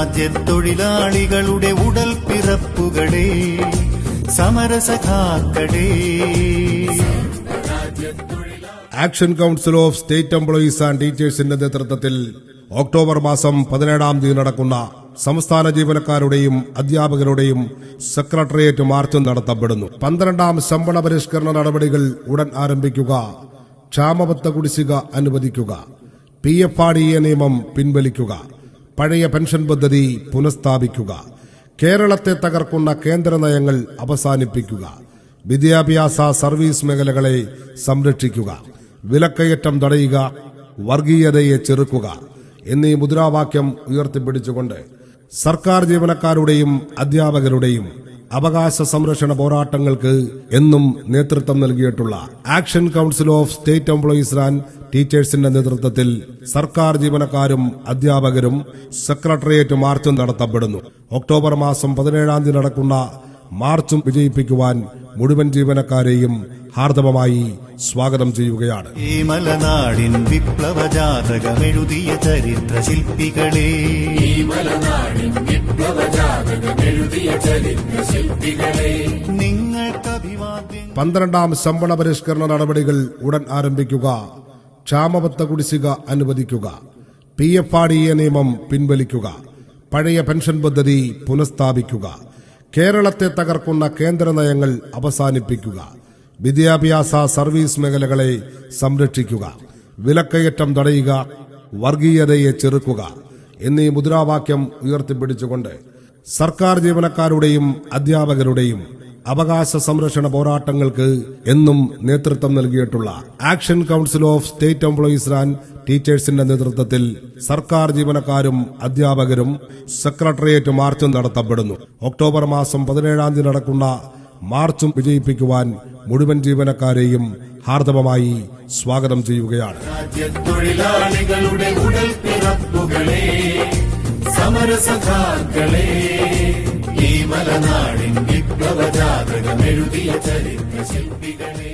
രാജ്യത്തൊഴിലാളികളുടെ ഉടൽ പിറപ്പുകളെ, സമരസഖാക്കളെ. Action Council of State Employees and ടീച്ചേഴ്സിന്റെ നേതൃത്വത്തിൽ ഒക്ടോബർ മാസം 17-ാം തീയതി നടക്കുന്ന സംസ്ഥാന ജീവനക്കാരുടെയും അധ്യാപകരുടെയും സെക്രട്ടേറിയറ്റ് മാർച്ച് നടത്തപ്പെടുന്നു. 12-ാം ശമ്പള പരിഷ്കരണ നടപടികൾ ഉടൻ ആരംഭിക്കുക, ക്ഷാമബത്ത കുടിശ്ശിക അനുവദിക്കുക, PFRDA നിയമം പിൻവലിക്കുക, പഴയ പെൻഷൻ പദ്ധതി പുനഃസ്ഥാപിക്കുക, കേരളത്തെ തകർക്കുന്ന കേന്ദ്ര നയങ്ങൾ അവസാനിപ്പിക്കുക, വിദ്യാഭ്യാസ സർവീസ് മേഖലകളെ സംരക്ഷിക്കുക, വിലക്കയറ്റം തടയുക, വർഗീയതയെ ചെറുക്കുക എന്നീ മുദ്രാവാക്യം ഉയർത്തിപ്പിടിച്ചുകൊണ്ട് സർക്കാർ ജീവനക്കാരുടെയും അധ്യാപകരുടെയും അവകാശ സംരക്ഷണ പോരാട്ടങ്ങൾക്ക് എന്നും നേതൃത്വം നൽകിയിട്ടുള്ള Action Council of State Employees and ടീച്ചേഴ്സിന്റെ നേതൃത്വത്തിൽ സർക്കാർ ജീവനക്കാരും അധ്യാപകരും സെക്രട്ടേറിയറ്റ് മാർച്ചും നടത്തപ്പെടുന്നു. ഒക്ടോബർ മാസം 17-ാം തീയതി നടക്കുന്ന മാർച്ചും വിജയിപ്പിക്കുവാൻ മുഴുവൻ ജീവനക്കാരെയും ഹാർദവമായി സ്വാഗതം ചെയ്യുകയാണ്. ഈ മലനാടിൻ വിപ്ലവ ജാതകമെഴുതിയ ചരിത്ര ശില്പികളെ, 12-ാം ശമ്പള പരിഷ്കരണ നടപടികൾ ഉടൻ ആരംഭിക്കുക, ക്ഷാമബത്ത കുടിശ്ശിക അനുവദിക്കുക, PFRDA നിയമം പിൻവലിക്കുക, പഴയ പെൻഷൻ പദ്ധതി പുനഃസ്ഥാപിക്കുക, കേരളത്തെ തകർക്കുന്ന കേന്ദ്ര നയങ്ങൾ അവസാനിപ്പിക്കുക, വിദ്യാഭ്യാസ സർവീസ് മേഖലകളെ സംരക്ഷിക്കുക, വിലക്കയറ്റം തടയുക, വർഗീയതയെ ചെറുക്കുക എന്നീ മുദ്രാവാക്യം ഉയർത്തിപ്പിടിച്ചുകൊണ്ട് സർക്കാർ ജീവനക്കാരുടെയും അധ്യാപകരുടെയും അവകാശ സംരക്ഷണ പോരാട്ടങ്ങൾക്ക് എന്നും നേതൃത്വം നൽകിയിട്ടുള്ള Action Council of State Employees and ടീച്ചേഴ്സിന്റെ നേതൃത്വത്തിൽ സർക്കാർ ജീവനക്കാരും അധ്യാപകരും സെക്രട്ടേറിയറ്റ് മാർച്ചും നടത്തപ്പെടുന്നു. ഒക്ടോബർ മാസം 17-ാം തീയതി നടക്കുന്ന മാർച്ചും വിജയിപ്പിക്കുവാൻ മുഴുവൻ ജീവനക്കാരെയും ഹാർദവമായി സ്വാഗതം ചെയ്യുകയാണ്. രാജ്യത്തൊഴിലാളികളുടെ ഉടൽ പിറപ്പുകളെ, സമരസഖാക്കളെ, ഈ മലനാടിൻ വിപ്ലവ ജാതകമെഴുതിയ ചരിത്ര ശില്പികളെ.